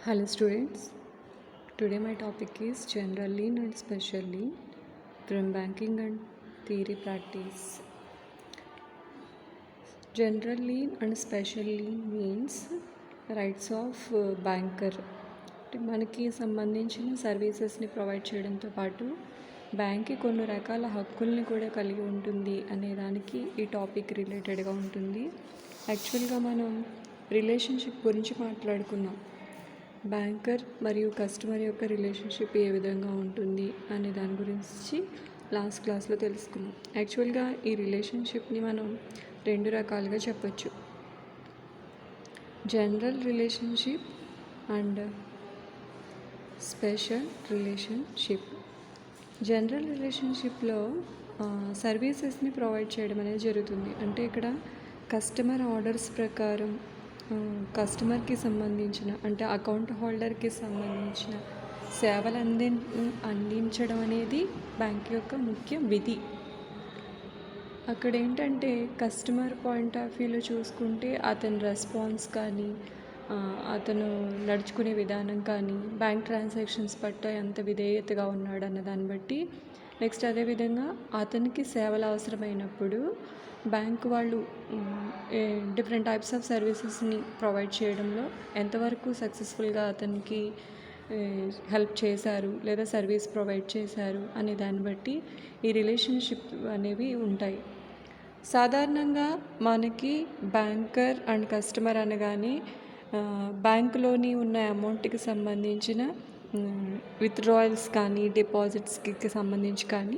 Hello students, today my topic is general lien and special lien from banking and theory practice. General lien and special lien means rights of banker. మనకి సంబంధించిన సర్వీసెస్ని provide చేయడంతో పాటు బ్యాంక్కి కొన్ని రకాల హక్కుల్ని కూడా కలిగి ఉంటుంది అనే దానికి ఈ టాపిక్ రిలేటెడ్గా ఉంటుంది. యాక్చువల్గా మనం రిలేషన్షిప్ గురించి మాట్లాడుకున్నాం. బ్యాంకర్ మరియు కస్టమర్ యొక్క రిలేషన్షిప్ ఏ విధంగా ఉంటుంది అనే దాని గురించి లాస్ట్ క్లాస్లో తెలుసుకున్నాం. యాక్చువల్గా ఈ రిలేషన్షిప్ని మనం రెండు రకాలుగా చెప్పచ్చు, general relationship and special relationship. General రిలేషన్షిప్లో సర్వీసెస్ని ప్రొవైడ్ చేయడం అనేది జరుగుతుంది. అంటే ఇక్కడ కస్టమర్ ఆర్డర్స్ ప్రకారం కస్టమర్కి సంబంధించిన అంటే అకౌంట్ హోల్డర్కి సంబంధించిన సేవలు అందించడం అనేది బ్యాంక్ యొక్క ముఖ్య విధి. అక్కడ ఏంటంటే కస్టమర్ పాయింట్ ఆఫ్ వ్యూలో చూసుకుంటే అతని రెస్పాన్స్ కానీ అతను నడుచుకునే విధానం కానీ బ్యాంక్ ట్రాన్సాక్షన్స్ పట్ల ఎంత విధేయతగా ఉన్నాడు అన్న దాన్ని బట్టి, నెక్స్ట్ అదేవిధంగా అతనికి సేవలు అవసరమైనప్పుడు బ్యాంక్ వాళ్ళు డిఫరెంట్ టైప్స్ ఆఫ్ సర్వీసెస్ని ప్రొవైడ్ చేయడంలో ఎంతవరకు సక్సెస్ఫుల్గా అతనికి హెల్ప్ చేశారు లేదా సర్వీస్ ప్రొవైడ్ చేశారు అనే దాన్ని బట్టి ఈ రిలేషన్షిప్ అనేవి ఉంటాయి. సాధారణంగా మనకి బ్యాంకర్ అండ్ కస్టమర్ అనగానే బ్యాంకులోని ఉన్న అమౌంట్కి సంబంధించిన విత్డ్రాయల్స్ కానీ డిపాజిట్స్కి సంబంధించి కానీ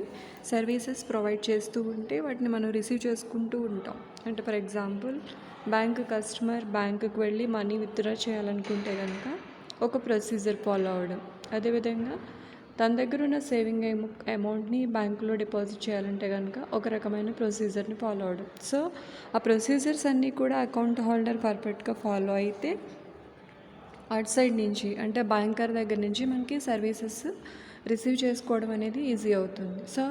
సర్వీసెస్ ప్రొవైడ్ చేస్తూ ఉంటే వాటిని మనం రిసీవ్ చేసుకుంటూ ఉంటాం. అంటే ఫర్ ఎగ్జాంపుల్ బ్యాంక్ కస్టమర్ బ్యాంకుకి వెళ్ళి మనీ విత్డ్రా చేయాలనుకుంటే కనుక ఒక ప్రొసీజర్ ఫాలో అవ్వడం, అదేవిధంగా తన దగ్గర ఉన్న సేవింగ్ అమౌంట్ని బ్యాంకులో డిపాజిట్ చేయాలంటే కనుక ఒక రకమైన ప్రొసీజర్ని ఫాలో అవ్వడం. సో ఆ ప్రొసీజర్స్ అన్నీ కూడా అకౌంట్ హోల్డర్ పర్ఫెక్ట్గా ఫాలో అయితే అటు సైడ్ నుంచి అంటే బ్యాంకర్ దగ్గర నుంచి మనకి సర్వీసెస్ రిసీవ్ చేసుకోవడం అనేది ఈజీ అవుతుంది. సో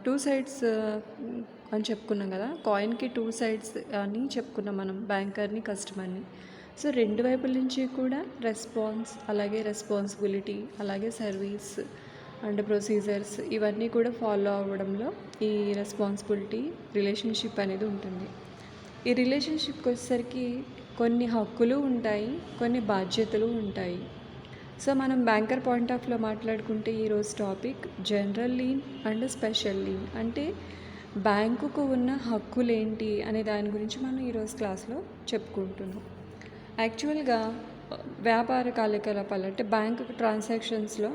టూ సైడ్స్ అని చెప్పుకున్నాం కదా, కాయిన్కి టూ సైడ్స్ అని చెప్పుకున్నాం మనం, బ్యాంకర్ని కస్టమర్ని. సో రెండు వైపుల నుంచి కూడా రెస్పాన్స్, అలాగే రెస్పాన్సిబిలిటీ, అలాగే సర్వీస్ అండ్ ప్రొసీజర్స్ ఇవన్నీ కూడా ఫాలో అవ్వడంలో ఈ రెస్పాన్సిబిలిటీ రిలేషన్షిప్ అనేది ఉంటుంది. ఈ రిలేషన్షిప్కి వచ్చేసరికి కొన్ని హక్కులు ఉంటాయి, కొన్ని బాధ్యతలు ఉంటాయి. సో మనం బ్యాంకర్ పాయింట్ ఆఫ్ వ్యూలో మాట్లాడుకుంటే ఈరోజు topic general lean and special lean. అంటే బ్యాంకుకు ఉన్న హక్కులు ఏంటి అనే దాని గురించి మనం ఈరోజు క్లాస్లో చెప్పుకుంటున్నాం. యాక్చువల్గా వ్యాపార కార్యకలాపాలు అంటే బ్యాంకు ట్రాన్సాక్షన్స్లో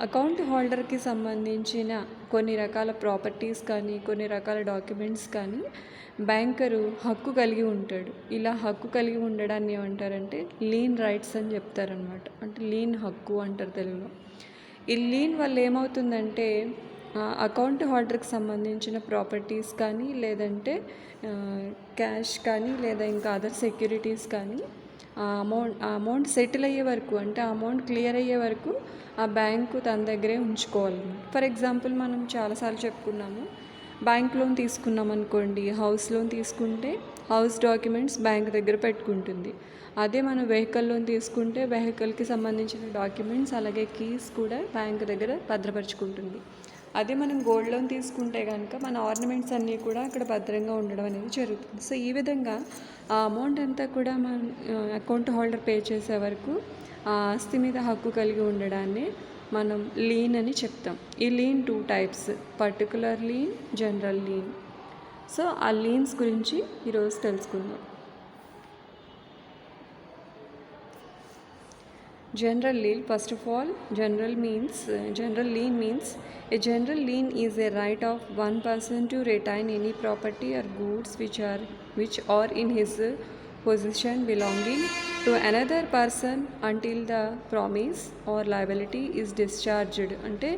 అకౌంట్ హోల్డర్కి సంబంధించిన కొన్ని రకాల ప్రాపర్టీస్ కానీ కొన్ని రకాల డాక్యుమెంట్స్ కానీ బ్యాంకరు హక్కు కలిగి ఉంటాడు. ఇలా హక్కు కలిగి ఉండడాన్ని ఏమంటారంటే లీన్ రైట్స్ అని చెప్తారనమాట. అంటే లీన్ హక్కు అంటారు తెలుగులో. ఈ లీన్ వల్ల ఏమవుతుందంటే అకౌంట్ హోల్డర్కి సంబంధించిన ప్రాపర్టీస్ కానీ లేదంటే క్యాష్ కానీ లేదా ఇంకా అదర్ సెక్యూరిటీస్ కానీ ఆ అమౌంట్ సెటిల్ అయ్యే వరకు అంటే ఆ అమౌంట్ క్లియర్ అయ్యే వరకు ఆ బ్యాంకు తన దగ్గరే ఉంచుకోవాలి. ఫర్ ఎగ్జాంపుల్ మనం చాలాసార్లు చెప్పుకున్నాము, బ్యాంక్ లోన్ తీసుకున్నాం అనుకోండి, హౌస్ లోన్ తీసుకుంటే హౌస్ డాక్యుమెంట్స్ బ్యాంక్ దగ్గర పెట్టుకుంటుంది. అదే మనం వెహికల్ లోన్ తీసుకుంటే వెహికల్కి సంబంధించిన డాక్యుమెంట్స్ అలాగే కీస్ కూడా బ్యాంక్ దగ్గర భద్రపరుచుకుంటుంది. అదే మనం గోల్డ్ లోన్ తీసుకుంటే కనుక మన ఆర్నమెంట్స్ అన్నీ కూడా అక్కడ భద్రంగా ఉండడం అనేది జరుగుతుంది. సో ఈ విధంగా ఆ అమౌంట్ అంతా కూడా మన అకౌంట్ హోల్డర్ పే చేసే వరకు ఆ ఆస్తి మీద హక్కు కలిగి ఉండడాన్ని మనం లీన్ అని చెప్తాం. ఈ lean two types, particular lean, general lean. So ఆ లీన్స్ గురించి ఈరోజు తెలుసుకుందాం. General lien, first of all, general lien means a general lien is a right of one person to retain any property or goods which are in his possession belonging to another person until the promise or liability is discharged. అంటే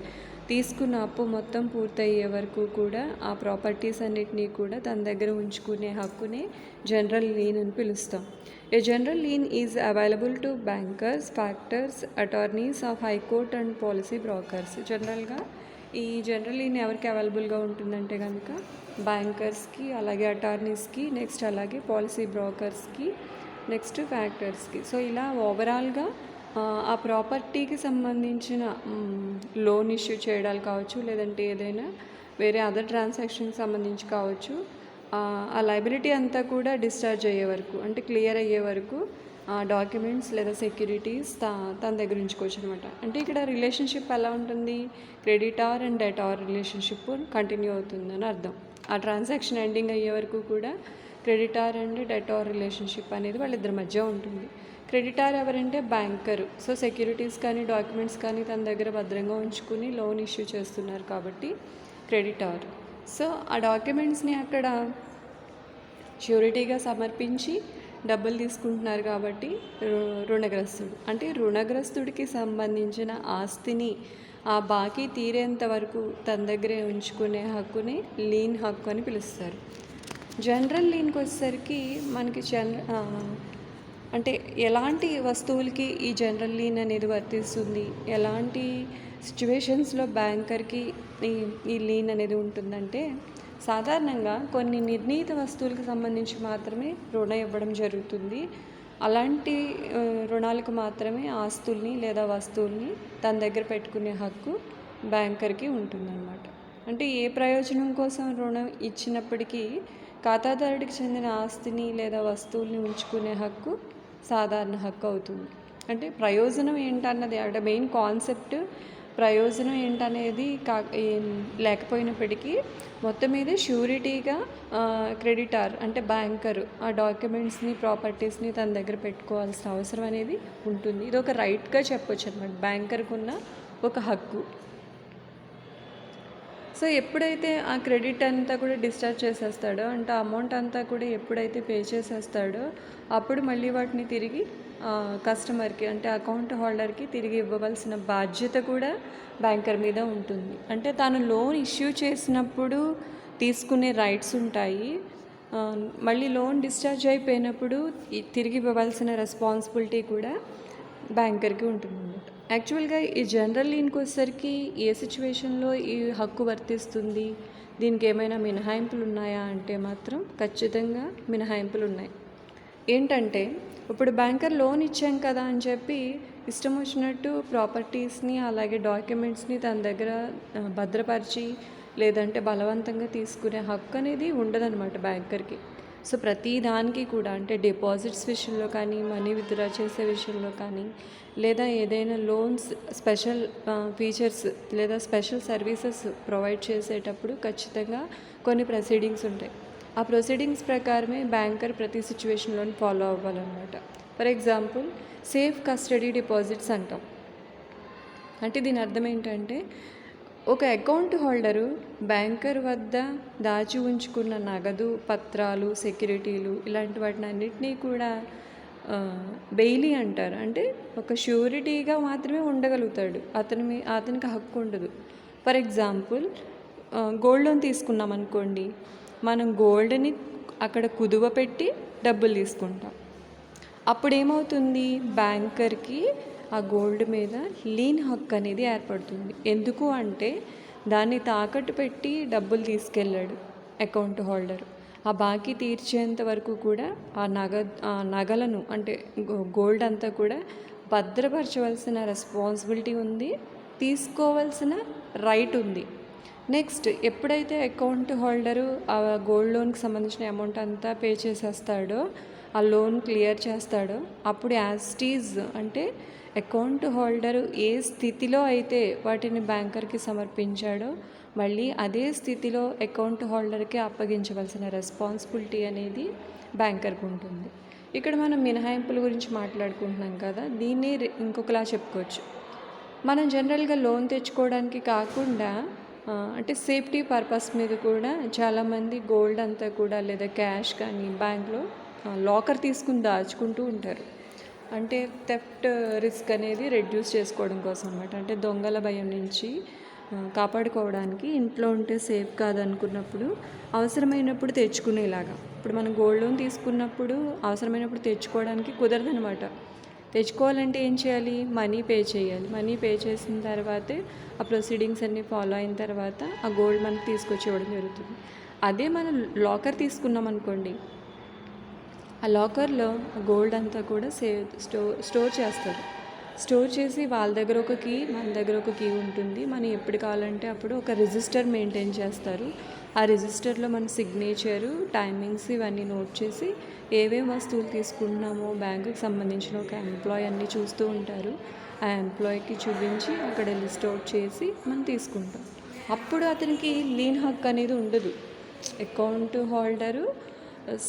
తీసుకున్న అప్పు మొత్తం పూర్తయ్యే వరకు కూడా ఆ properties అన్నిటినీ కూడా తన దగ్గర ఉంచుకునే హక్కునే జనరల్ లీన్ అని పిలుస్తాం. A general lien is available to bankers, factors, attorneys of high court and policy brokers. జనరల్గా ఈ జనరల్ లీన్ ఎవరికి అవైలబుల్గా ఉంటుందంటే కనుక బ్యాంకర్స్కి, అలాగే అటార్నీస్కి, నెక్స్ట్ అలాగే పాలసీ బ్రోకర్స్కి నెక్స్ట్ ఫ్యాక్టర్స్కి. సో ఇలా ఓవరాల్గా ఆ ప్రాపర్టీకి సంబంధించిన లోన్ ఇష్యూ చేయడాలు కావచ్చు, లేదంటే ఏదైనా వేరే అదర్ ట్రాన్సాక్షన్కి సంబంధించి కావచ్చు, ఆ లైబిలిటీ అంతా కూడా డిశ్చార్జ్ అయ్యే వరకు, అంటే క్లియర్ అయ్యే వరకు డాక్యుమెంట్స్ లేదా సెక్యూరిటీస్ తన దగ్గర ఉంచుకోవచ్చు అనమాట. అంటే ఇక్కడ రిలేషన్షిప్ ఎలా ఉంటుంది, creditor and debtor relationship continue అవుతుందని అర్థం. ఆ ట్రాన్సాక్షన్ ఎండింగ్ అయ్యే వరకు కూడా క్రెడిటార్ అండ్ డెటార్ రిలేషన్షిప్ అనేది వాళ్ళిద్దరి మధ్య ఉంటుంది. క్రెడిటార్ ఎవరంటే బ్యాంకరు. సో సెక్యూరిటీస్ కానీ డాక్యుమెంట్స్ కానీ తన దగ్గర భద్రంగా ఉంచుకుని లోన్ ఇష్యూ చేస్తున్నారు కాబట్టి క్రెడిటార్. సో ఆ డాక్యుమెంట్స్ని అక్కడ ష్యూరిటీగా సమర్పించి డబ్బులు తీసుకుంటున్నారు కాబట్టి రుణగ్రస్తుడు. అంటే రుణగ్రస్తుడికి సంబంధించిన ఆస్తిని ఆ బాకీ తీరేంత వరకు తన దగ్గరే ఉంచుకునే హక్కుని లీన్ హక్కు అని పిలుస్తారు. జనరల్ లీన్కి వచ్చేసరికి మనకి అంటే ఎలాంటి వస్తువులకి ఈ జనరల్ లీన్ అనేది వర్తిస్తుంది, ఎలాంటి సిచ్యువేషన్స్లో బ్యాంకర్కి ఈ లీన్ అనేది ఉంటుందంటే, సాధారణంగా కొన్ని నిర్ణీత వస్తువులకు సంబంధించి మాత్రమే రుణం ఇవ్వడం జరుగుతుంది. అలాంటి రుణాలకు మాత్రమే ఆస్తుల్ని లేదా వస్తువుల్ని తన దగ్గర పెట్టుకునే హక్కు బ్యాంకర్కి ఉంటుందన్నమాట. అంటే ఏ ప్రయోజనం కోసం రుణం ఇచ్చినప్పటికీ ఖాతాదారుడికి చెందిన ఆస్తిని లేదా వస్తువుల్ని ఉంచుకునే హక్కు సాధారణ హక్కు అవుతుంది. అంటే ప్రయోజనం ఏంటన్నది అంటే మెయిన్ కాన్సెప్ట్ ప్రయోజనం ఏంటనేది లేకపోయినప్పటికీ మొత్తం మీద ష్యూరిటీగా క్రెడిటార్ అంటే బ్యాంకరు ఆ డాక్యుమెంట్స్ని ప్రాపర్టీస్ని తన దగ్గర పెట్టుకోవాల్సిన అవసరం అనేది ఉంటుంది. ఇది ఒక రైట్గా చెప్పొచ్చు అనమాట, బ్యాంకర్కు ఉన్న ఒక హక్కు. సో ఎప్పుడైతే ఆ క్రెడిట్ అంతా కూడా డిశ్చార్జ్ చేసేస్తాడో, అంటే అమౌంట్ అంతా కూడా ఎప్పుడైతే పే చేసేస్తాడో అప్పుడు మళ్ళీ వాటిని తిరిగి కస్టమర్కి అంటే అకౌంట్ హోల్డర్కి తిరిగి ఇవ్వవలసిన బాధ్యత కూడా బ్యాంకర్ మీద ఉంటుంది. అంటే తాను లోన్ ఇష్యూ చేసినప్పుడు తీసుకునే రైట్స్ ఉంటాయి, మళ్ళీ లోన్ డిశ్చార్జ్ అయిపోయినప్పుడు తిరిగి ఇవ్వవలసిన రెస్పాన్సిబిలిటీ కూడా బ్యాంకర్కి ఉంటుంది అన్నమాట. యాక్చువల్గా ఈ జనరల్ లీన్కి వచ్చేసరికి ఏ సిచ్యువేషన్లో ఈ హక్కు వర్తిస్తుంది, దీనికి ఏమైనా మినహాయింపులు ఉన్నాయా అంటే మాత్రం ఖచ్చితంగా మినహాయింపులు ఉన్నాయి. ఏంటంటే ఇప్పుడు బ్యాంకర్ లోన్ ఇచ్చాం కదా అని చెప్పి ఇష్టం వచ్చినట్టు ప్రాపర్టీస్ని అలాగే డాక్యుమెంట్స్ని తన దగ్గర భద్రపరిచి లేదంటే బలవంతంగా తీసుకునే హక్కు అనేది ఉండదన్నమాట బ్యాంకర్కి. సో ప్రతి దానికి కూడా అంటే డిపాజిట్స్ విషయంలో కానీ, మనీ విత్డ్రా చేసే విషయంలో కానీ, లేదా ఏదైనా లోన్స్ స్పెషల్ ఫీచర్స్ లేదా స్పెషల్ సర్వీసెస్ ప్రొవైడ్ చేసేటప్పుడు ఖచ్చితంగా కొన్ని ప్రొసీడింగ్స్ ఉంటాయి. ఆ ప్రొసీడింగ్స్ ప్రకారమే బ్యాంకర్ ప్రతి సిచ్యువేషన్లోని ఫాలో అవ్వాలన్నమాట. For example safe custody deposits అంటాం. అంటే దీని అర్థం ఏంటంటే ఒక అకౌంట్ హోల్డరు బ్యాంకర్ వద్ద దాచి ఉంచుకున్న నగదు, పత్రాలు, సెక్యూరిటీలు ఇలాంటి వాటిని అన్నిటినీ కూడా బెయిలీ అంటారు. అంటే ఒక ష్యూరిటీగా మాత్రమే ఉండగలుగుతాడు, అతనికి హక్కు ఉండదు. ఫర్ ఎగ్జాంపుల్ గోల్డ్ లోన్ తీసుకున్నాం అనుకోండి, మనం గోల్డ్ని అక్కడ కుదువ పెట్టి డబ్బులు తీసుకుంటాం. అప్పుడు ఏమవుతుంది, బ్యాంకర్కి ఆ గోల్డ్ మీద లీన్ హక్కు అనేది ఏర్పడుతుంది. ఎందుకు అంటే దాన్ని తాకట్టు పెట్టి డబ్బులు తీసుకెళ్ళాడు అకౌంట్ హోల్డర్. ఆ బాకీ తీర్చేంత వరకు కూడా ఆ నగలను అంటే గోల్డ్ అంతా కూడా భద్రపరచవలసిన రెస్పాన్సిబిలిటీ ఉంది, తీసుకోవాల్సిన రైట్ ఉంది. నెక్స్ట్ ఎప్పుడైతే అకౌంట్ హోల్డరు ఆ గోల్డ్ లోన్కి సంబంధించిన అమౌంట్ అంతా పే చేసేస్తాడో, ఆ లోన్ క్లియర్ చేస్తాడో, అప్పుడు యాస్టీజ్ అంటే అకౌంట్ హోల్డరు ఏ స్థితిలో అయితే వాటిని బ్యాంకర్కి సమర్పించాడో మళ్ళీ అదే స్థితిలో అకౌంట్ హోల్డర్కి అప్పగించవలసిన రెస్పాన్సిబిలిటీ అనేది బ్యాంకర్కి ఉంటుంది. ఇక్కడ మనం మినహాయింపుల గురించి మాట్లాడుకుంటున్నాం కదా, దీన్ని ఇంకొకలా చెప్పుకోవచ్చు. మనం జనరల్గా లోన్ తెచ్చుకోవడానికి కాకుండా అంటే సేఫ్టీ పర్పస్ మీద కూడా చాలామంది గోల్డ్ అంతా కూడా లేదా క్యాష్ కానీ బ్యాంక్లో లాకర్ తీసుకుని దాచుకుంటూ ఉంటారు. అంటే థెఫ్ట్ రిస్క్ అనేది రెడ్యూస్ చేసుకోవడం కోసం అన్నమాట. అంటే దొంగల భయం నుంచి కాపాడుకోవడానికి ఇంట్లో ఉంటే సేఫ్ కాదనుకున్నప్పుడు అవసరమైనప్పుడు తెచ్చుకునేలాగా. ఇప్పుడు మనం గోల్డ్ లోన్ తీసుకున్నప్పుడు అవసరమైనప్పుడు తెచ్చుకోవడానికి కుదరదనమాట. తెచ్చుకోవాలంటే ఏం చేయాలి, మనీ పే చేయాలి. మనీ పే చేసిన తర్వాతే ఆ ప్రొసీడింగ్స్ అన్నీ ఫాలో అయిన తర్వాత ఆ గోల్డ్ మనకి తీసుకొచ్చి ఇవ్వడం జరుగుతుంది. అదే మనం లాకర్ తీసుకున్నాం అనుకోండి, ఆ లాకర్లో గోల్డ్ అంతా కూడా స్టోర్ చేస్తారు. స్టోర్ చేసి వాళ్ళ దగ్గర ఒక కీ, మన దగ్గర ఒక కీ ఉంటుంది. మనం ఎప్పుడు కావాలంటే అప్పుడు ఒక రిజిస్టర్ మెయింటైన్ చేస్తారు. ఆ రిజిస్టర్లో మన సిగ్నేచరు, టైమింగ్స్ ఇవన్నీ నోట్ చేసి ఏవేం వస్తువులు తీసుకుంటున్నామో బ్యాంకుకి సంబంధించిన ఒక ఎంప్లాయ్ అన్నీ చూస్తూ ఉంటారు. ఆ ఎంప్లాయ్కి చూపించి అక్కడ లిస్ట్ అవుట్ చేసి మనం తీసుకుంటాం. అప్పుడు అతనికి లీన్ హక్కు అనేది ఉండదు. అకౌంట్ హోల్డరు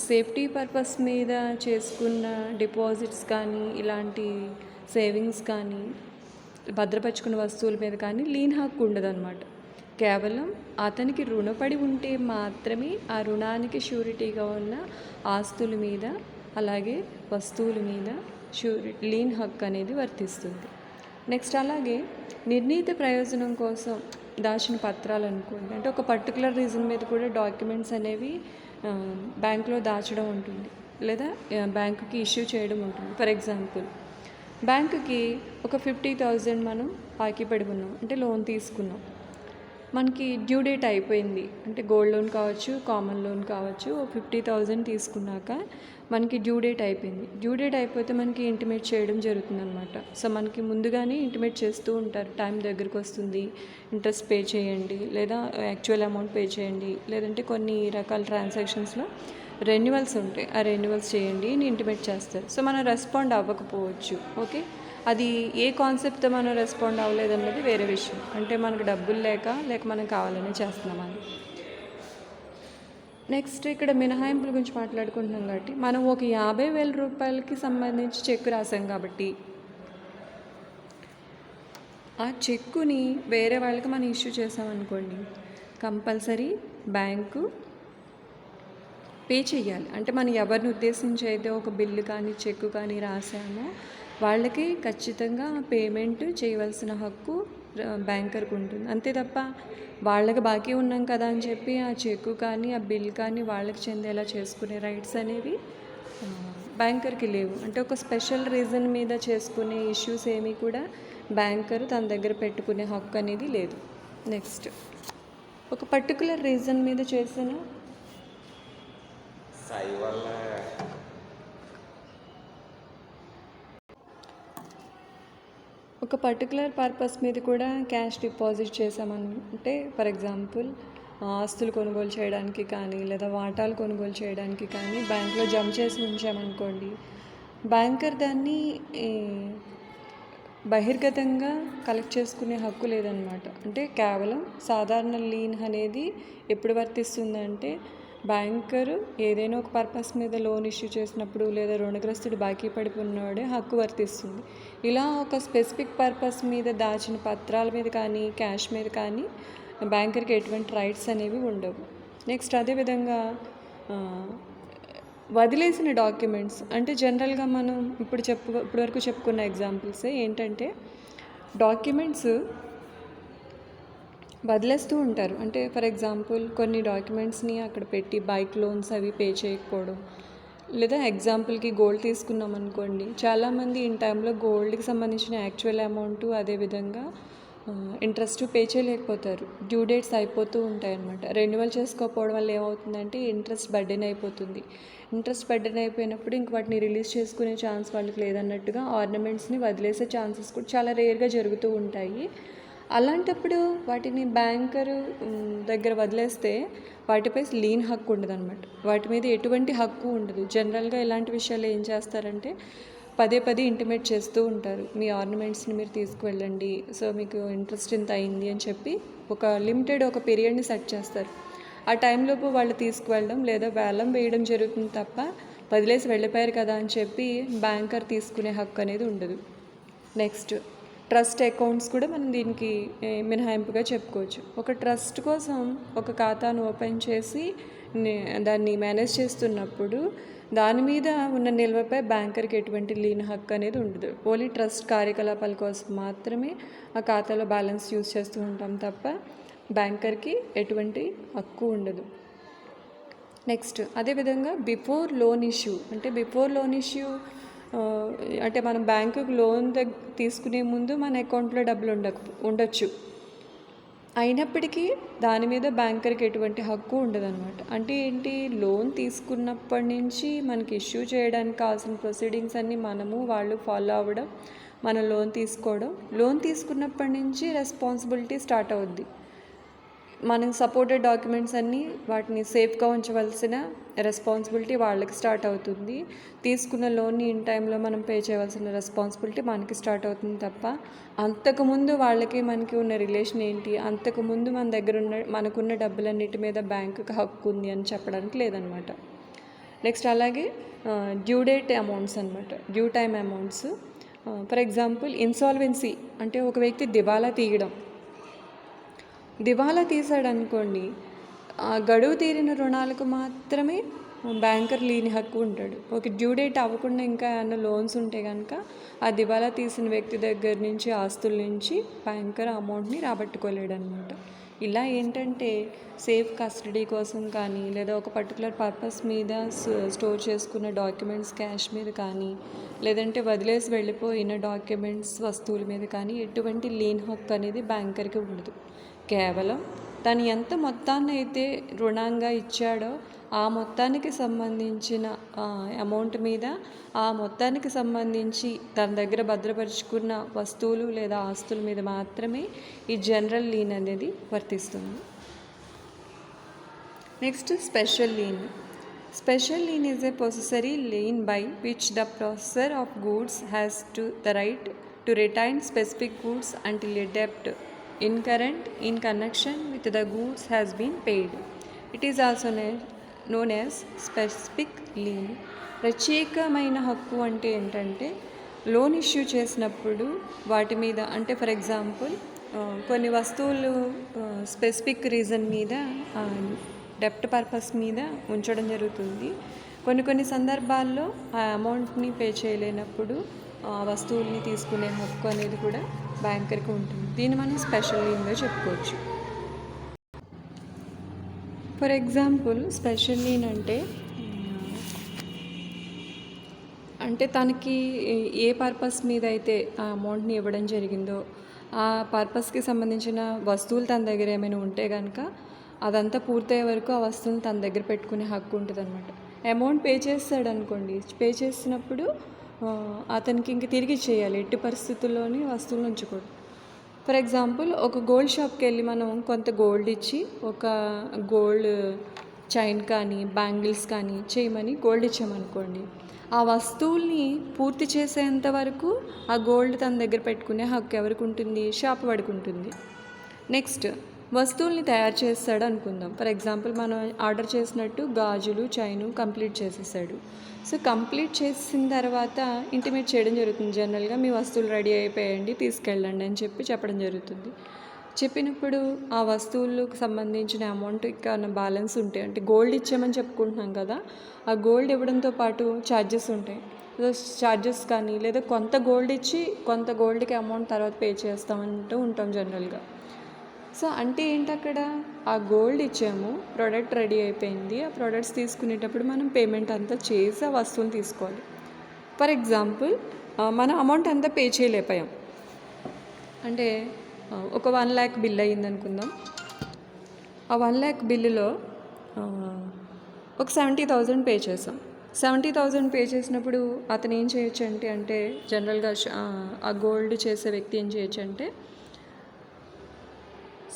సేఫ్టీ పర్పస్ మీద చేసుకున్న డిపాజిట్స్ కానీ, ఇలాంటి సేవింగ్స్ కానీ, భద్రపరుచుకున్న వస్తువుల మీద కానీ లీన్ హక్కు ఉండదన్నమాట. కేవలం అతనికి రుణపడి ఉంటే మాత్రమే ఆ రుణానికి షూరిటీగా ఉన్న ఆస్తుల మీద, అలాగే వస్తువుల మీద లీన్ హక్కు అనేది వర్తిస్తుంది. నెక్స్ట్ అలాగే నిర్ణీత ప్రయోజనం కోసం దాచిన పత్రాలు అనుకోండి, అంటే ఒక పర్టికులర్ రీజన్ మీద కూడా డాక్యుమెంట్స్ అనేవి బ్యాంకులో దాచడం ఉంటుంది, లేదా బ్యాంకుకి ఇష్యూ చేయడం ఉంటుంది. ఫర్ ఎగ్జాంపుల్, బ్యాంకుకి ఒక 50,000 మనం బాకీ పడి ఉన్నాం, అంటే లోన్ తీసుకున్నాం. మనకి డ్యూ డేట్ అయిపోయింది, అంటే గోల్డ్ లోన్ కావచ్చు, కామన్ లోన్ కావచ్చు. 50,000 తీసుకున్నాక మనకి డ్యూ డేట్ అయిపోయింది. డ్యూ డేట్ అయిపోతే మనకి ఇంటిమేట్ చేయడం జరుగుతుందన్నమాట. సో మనకి ముందుగానే ఇంటిమేట్ చేస్తూ ఉంటారు, టైం దగ్గరికి వస్తుంది, ఇంట్రెస్ట్ పే చేయండి, లేదా యాక్చువల్ అమౌంట్ పే చేయండి, లేదంటే కొన్ని రకాల ట్రాన్సాక్షన్స్లో రెన్యువల్స్ ఉంటాయి, ఆ రెన్యువల్స్ చేయండి అని ఇంటిమేట్ చేస్తారు. సో మనం రెస్పాండ్ అవ్వకపోవచ్చు. ఓకే, అది ఏ కాన్సెప్ట్తో మనం రెస్పాండ్ అవ్వలేదన్నది వేరే విషయం. అంటే మనకు డబ్బులు లేక మనం కావాలని చేస్తున్నామని. నెక్స్ట్ ఇక్కడ మినహాయింపుల గురించి మాట్లాడుకుంటున్నాం కాబట్టి, మనం ఒక 50,000 రూపాయలకి సంబంధించి చెక్ రాసాం కాబట్టి ఆ చెక్కుని వేరే వాళ్ళకి మనం ఇష్యూ చేసామనుకోండి, కంపల్సరీ బ్యాంకు పే చేయాలి. అంటే మనం ఎవరిని ఉద్దేశించి అయితే ఒక బిల్లు కానీ చెక్కు కానీ రాసామో వాళ్ళకి ఖచ్చితంగా పేమెంట్ చేయవలసిన హక్కు బ్యాంకర్కి ఉంటుంది. అంతే తప్ప వాళ్ళకి బాకీ ఉన్నాం కదా అని చెప్పి ఆ చెక్కు కానీ ఆ బిల్ కానీ వాళ్ళకి చెందేలా చేసుకునే రైట్స్ అనేవి బ్యాంకర్కి లేవు. అంటే ఒక స్పెషల్ రీజన్ మీద చేసుకునే ఇష్యూస్ ఏమీ కూడా బ్యాంకర్ తన దగ్గర పెట్టుకునే హక్కు అనేది లేదు. నెక్స్ట్, ఒక పర్టికులర్ రీజన్ మీద చేసిన ఒక పర్టికులర్ పర్పస్ మీద కూడా క్యాష్ డిపాజిట్ చేసామంటే, ఫర్ ఎగ్జాంపుల్ ఆస్తులు కొనుగోలు చేయడానికి కానీ, లేదా వాటాలు కొనుగోలు చేయడానికి కానీ బ్యాంక్లో జమ చేసి ఉంచామనుకోండి, బ్యాంకర్ దాన్ని బహిర్గతంగా కలెక్ట్ చేసుకునే హక్కు లేదనమాట. అంటే కేవలం సాధారణ లీన్ అనేది ఎప్పుడు వర్తిస్తుందంటే, బ్యాంకరు ఏదైనా ఒక పర్పస్ మీద లోన్ ఇష్యూ చేసినప్పుడు, లేదా రుణగ్రస్తుడు బాకీ పడిపోయినవాడే హక్కు వర్తిస్తుంది. ఇలా ఒక స్పెసిఫిక్ పర్పస్ మీద దాచిన పత్రాల మీద కానీ, క్యాష్ మీద కానీ బ్యాంకర్కి ఎటువంటి రైట్స్ అనేవి ఉండవు. నెక్స్ట్, అదేవిధంగా వదిలేసిన డాక్యుమెంట్స్, అంటే జనరల్గా మనం ఇప్పటివరకు చెప్పుకున్న ఎగ్జాంపుల్సే ఏంటంటే, డాక్యుమెంట్స్ వదిలేస్తూ ఉంటారు. అంటే ఫర్ ఎగ్జాంపుల్, కొన్ని డాక్యుమెంట్స్ని అక్కడ పెట్టి బైక్ లోన్స్ అవి పే చేయకపోవడం, లేదా ఎగ్జాంపుల్కి గోల్డ్ తీసుకున్నాం అనుకోండి, చాలామంది ఇన్ టైంలో గోల్డ్కి సంబంధించిన యాక్చువల్ అమౌంట్, అదేవిధంగా ఇంట్రెస్ట్ పే చేయలేకపోతారు. డ్యూ డేట్స్ అయిపోతూ ఉంటాయి అన్నమాట. రెన్యువల్ చేసుకోకపోవడం వల్ల ఏమవుతుందంటే ఇంట్రెస్ట్ బర్డెన్ అయిపోతుంది. ఇంట్రెస్ట్ బర్డెన్ అయిపోయినప్పుడు ఇంక వాటిని రిలీజ్ చేసుకునే ఛాన్స్ వాళ్ళకి లేదన్నట్టుగా ఆర్నమెంట్స్ని వదిలేసే ఛాన్సెస్ కూడా చాలా రేర్గా జరుగుతూ ఉంటాయి. అలాంటప్పుడు వాటిని బ్యాంకరు దగ్గర వదిలేస్తే వాటిపై లీన్ హక్కు ఉండదన్నమాట. వాటి మీద ఎటువంటి హక్కు ఉండదు. జనరల్గా ఇలాంటి విషయాలు ఏం చేస్తారంటే, పదే ఇంటిమేట్ చేస్తూ ఉంటారు, మీ ఆర్నమెంట్స్ని మీరు తీసుకువెళ్ళండి, సో మీకు ఇంట్రెస్ట్ ఇంత అయింది అని చెప్పి ఒక లిమిటెడ్ ఒక పీరియడ్ని సెట్ చేస్తారు. ఆ టైంలోపు వాళ్ళు తీసుకువెళ్ళడం లేదా వేలం వేయడం జరుగుతుంది తప్ప, వదిలేసి వెళ్ళిపోయారు కదా అని చెప్పి బ్యాంకర్ తీసుకునే హక్కు అనేది ఉండదు. నెక్స్ట్, ట్రస్ట్ అకౌంట్స్ కూడా మనం దీనికి మినహాయింపుగా చెప్పుకోవచ్చు. ఒక ట్రస్ట్ కోసం ఒక ఖాతాను ఓపెన్ చేసి దాన్ని మేనేజ్ చేస్తున్నప్పుడు దాని మీద ఉన్న నిల్వపై బ్యాంకర్కి ఎటువంటి లీన్ హక్కు అనేది ఉండదు. ఓన్లీ ట్రస్ట్ కార్యకలాపాల కోసం మాత్రమే ఆ ఖాతాలో బ్యాలెన్స్ యూజ్ చేస్తూ ఉంటాం తప్ప బ్యాంకర్కి ఎటువంటి హక్కు ఉండదు. నెక్స్ట్, అదేవిధంగా బిఫోర్ లోన్ ఇష్యూ, అంటే బిఫోర్ లోన్ ఇష్యూ అంటే మనం బ్యాంకుకి లోన్ తీసుకునే ముందు మన అకౌంట్లో డబ్బులు ఉండొచ్చు. అయినప్పటికీ దాని మీద బ్యాంకర్కి ఎటువంటి హక్కు ఉండదన్నమాట. అంటే ఏంటి, లోన్ తీసుకున్నప్పటి నుంచి మనకి ఇష్యూ చేయడానికి కావాల్సిన ప్రొసీడింగ్స్ అన్నీ మనము వాళ్ళు ఫాలో అవ్వడం, మనం లోన్ తీసుకోవడం, లోన్ తీసుకున్నప్పటి నుంచి రెస్పాన్సిబిలిటీ స్టార్ట్ అవుద్ది. మనం సపోర్టెడ్ డాక్యుమెంట్స్ అన్నీ వాటిని సేఫ్గా ఉంచవలసిన రెస్పాన్సిబిలిటీ వాళ్ళకి స్టార్ట్ అవుతుంది. తీసుకున్న లోన్ని ఇన్ టైంలో మనం పే చేయవలసిన రెస్పాన్సిబిలిటీ మనకి స్టార్ట్ అవుతుంది తప్ప అంతకుముందు వాళ్ళకి మనకి ఉన్న రిలేషన్ ఏంటి, అంతకుముందు మన దగ్గర ఉన్న మనకున్న డబ్బులన్నిటి మీద బ్యాంకుకి హక్కు ఉంది అని చెప్పడానికి లేదనమాట. నెక్స్ట్ అలాగే డ్యూ డేట్ అమౌంట్స్ అనమాట, due time amounts. For example insolvency అంటే ఒక వ్యక్తి దివాలా తీయడం. దివాలా తీసాడనుకోండి, గడువు తీరిన రుణాలకు మాత్రమే బ్యాంకర్ లేని హక్కు ఉంటాడు. ఒక డ్యూ డేట్ అవ్వకుండా ఇంకా ఏమైనా లోన్స్ ఉంటే కనుక ఆ దివాలా తీసిన వ్యక్తి దగ్గర నుంచి ఆస్తుల నుంచి బ్యాంకర్ అమౌంట్ని రాబట్టుకోలేడు అనమాట. ఇలా ఏంటంటే సేఫ్ కస్టడీ కోసం కానీ లేదా ఒక పర్టికులర్ పర్పస్ మీద స్టోర్ చేసుకున్న డాక్యుమెంట్స్ క్యాష్ మీద కానీ లేదంటే వదిలేసి వెళ్ళిపోయిన డాక్యుమెంట్స్ వస్తువుల మీద కానీ ఎటువంటి లీన్ హక్కు అనేది బ్యాంకర్కి ఉండదు. కేవలం తను ఎంత మొత్తాన్ని అయితే రుణంగా ఇచ్చాడో ఆ మొత్తానికి సంబంధించిన అమౌంట్ మీద, ఆ మొత్తానికి సంబంధించి తన దగ్గర భద్రపరుచుకున్న వస్తువులు లేదా ఆస్తుల మీద మాత్రమే ఈ జనరల్ లీన్ అనేది వర్తిస్తుంది. Next special lien. Special lien is a possessory lien by which the processor of goods has the right to retain specific goods until a debt incurrent in connection with the goods has been paid. It is also known as specific lien. ప్రత్యేకమైన హక్కు అంటే ఏంటంటే loan issue చేసినప్పుడు వాటి మీద, అంటే for example కొన్ని వస్తువులు స్పెసిఫిక్ రీజన్ మీద డెప్ట్ పర్పస్ మీద ఉంచడం జరుగుతుంది. కొన్ని సందర్భాల్లో ఆ అమౌంట్ని పే చేయలేనప్పుడు ఆ వస్తువుల్ని తీసుకునే హక్కు అనేది కూడా బ్యాంకర్కి ఉంటుంది. దీన్ని మనం స్పెషల్ లీన్గా చెప్పుకోవచ్చు. ఫర్ ఎగ్జాంపుల్ స్పెషల్ లీన్ అంటే తనకి ఏ పర్పస్ మీద అయితే ఆ అమౌంట్ని ఇవ్వడం జరిగిందో ఆ పర్పస్కి సంబంధించిన వస్తువులు తన దగ్గర ఏమైనా ఉంటే కనుక అదంతా పూర్తయ్యే వరకు ఆ వస్తువుని తన దగ్గర పెట్టుకునే హక్కు ఉంటుంది అనమాట. అమౌంట్ పే చేస్తాడు అనుకోండి, పే చేసినప్పుడు అతనికి ఇంక తిరిగి చేయాలి, ఎట్టి పరిస్థితుల్లోని వస్తువులు ఉంచకూడదు. ఫర్ ఎగ్జాంపుల్ ఒక గోల్డ్ షాప్కి వెళ్ళి మనం కొంత గోల్డ్ ఇచ్చి ఒక గోల్డ్ చైన్ కానీ బ్యాంగిల్స్ కానీ చేయమని గోల్డ్ ఇచ్చామనుకోండి, ఆ వస్తువుల్ని పూర్తి చేసేంత వరకు ఆ గోల్డ్ తన దగ్గర పెట్టుకునే హక్కు ఎవరికి ఉంటుంది? షాప్ వాడికి ఉంటుంది. నెక్స్ట్ వస్తువుల్ని తయారు చేస్తాడు అనుకుందాం. ఫర్ ఎగ్జాంపుల్ మనం ఆర్డర్ చేసినట్టు గాజులు చైను కంప్లీట్ చేసేసాడు. సో కంప్లీట్ చేసిన తర్వాత ఇంటిమేట్ చేయడం జరుగుతుంది. జనరల్గా మీ వస్తువులు రెడీ అయిపోయండి, తీసుకెళ్ళండి అని చెప్పడం జరుగుతుంది. చెప్పినప్పుడు ఆ వస్తువులకు సంబంధించిన అమౌంట్ ఇంకా బ్యాలెన్స్ ఉంటాయి. అంటే గోల్డ్ ఇచ్చామని చెప్పుకుంటున్నాం కదా, ఆ గోల్డ్ ఇవ్వడంతో పాటు ఛార్జెస్ ఉంటాయి. ఛార్జెస్ కానీ లేదా కొంత గోల్డ్ ఇచ్చి కొంత గోల్డ్కి అమౌంట్ తర్వాత పే చేస్తామంటూ ఉంటాం జనరల్గా. సో అంటే ఏంటి, అక్కడ ఆ గోల్డ్ ఇచ్చాము, ప్రోడక్ట్ రెడీ అయిపోయింది, ఆ ప్రోడక్ట్స్ తీసుకునేటప్పుడు మనం పేమెంట్ అంతా చేసి ఆ వస్తువుని తీసుకోవాలి. ఫర్ ఎగ్జాంపుల్ మనం అమౌంట్ అంతా పే చేయలేకపోయాం, అంటే ఒక 1 lakh బిల్ అయ్యింది అనుకుందాం. ఆ 1 lakh బిల్లులో ఒక 70,000 పే చేసాం. 70,000 పే చేసినప్పుడు అతను ఏం చేయొచ్చు అంటే జనరల్గా ఆ గోల్డ్ చేసే వ్యక్తి ఏం చేయొచ్చు అంటే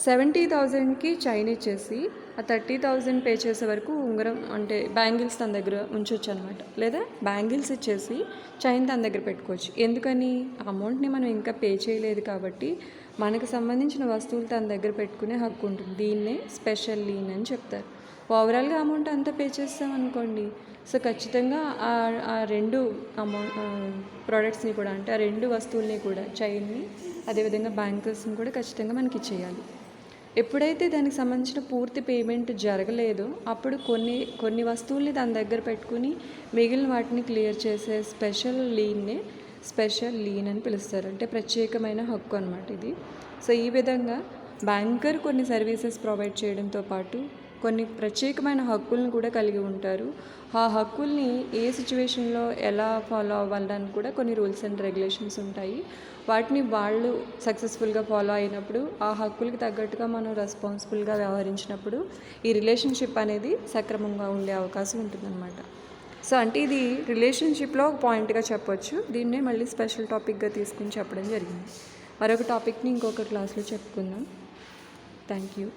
70,000కి చైన్ ఇచ్చేసి ఆ 30,000 పే చేసే వరకు ఉంగరం అంటే బ్యాంగిల్స్ తన దగ్గర ఉంచవచ్చు అనమాట. లేదా బ్యాంగిల్స్ ఇచ్చేసి చైన్ తన దగ్గర పెట్టుకోవచ్చు. ఎందుకని? అమౌంట్ని మనం ఇంకా పే చేయలేదు కాబట్టి మనకు సంబంధించిన వస్తువులు తన దగ్గర పెట్టుకునే హక్కు ఉంటుంది. దీన్నే స్పెషల్ లీన్ అని చెప్తారు. ఓవరాల్గా అమౌంట్ అంతా పే చేస్తాం అనుకోండి, సో ఖచ్చితంగా ఆ రెండు ప్రోడక్ట్స్ని కూడా, అంటే ఆ 2 వస్తువుల్ని కూడా, చైన్ని అదేవిధంగా బ్యాంగిల్స్ని కూడా ఖచ్చితంగా మనకి ఇచ్చేయాలి. ఎప్పుడైతే దానికి సంబంధించిన పూర్తి పేమెంట్ జరగలేదో అప్పుడు కొన్ని వస్తువుల్ని తన దగ్గర పెట్టుకుని మిగిలిన వాటిని క్లియర్ చేసే స్పెషల్ లీన్ అని పిలుస్తారు. అంటే ప్రత్యేకమైన హక్కు అనమాట ఇది. సో ఈ విధంగా బ్యాంకర్ కొన్ని సర్వీసెస్ ప్రొవైడ్ చేయడంతో పాటు కొన్ని ప్రత్యేకమైన హక్కులను కూడా కలిగి ఉంటారు. ఆ హక్కుల్ని ఏ సిచ్యువేషన్లో ఎలా ఫాలో అవ్వాలని కూడా కొన్ని రూల్స్ అండ్ రెగ్యులేషన్స్ ఉంటాయి. వాటిని వాళ్ళు సక్సెస్ఫుల్గా ఫాలో అయినప్పుడు ఆ హక్కులకి తగ్గట్టుగా మనం రెస్పాన్సిబుల్గా వ్యవహరించినప్పుడు ఈ రిలేషన్షిప్ అనేది సక్రమంగా ఉండే అవకాశం ఉంటుందన్నమాట. సో అంటే ఇది రిలేషన్షిప్లో ఒక పాయింట్గా చెప్పొచ్చు. దీన్నే మళ్ళీ స్పెషల్ టాపిక్గా తీసుకుని చెప్పడం జరిగింది. మరొక టాపిక్ని ఇంకొక క్లాస్లో చెప్పుకుందాం. Thank you.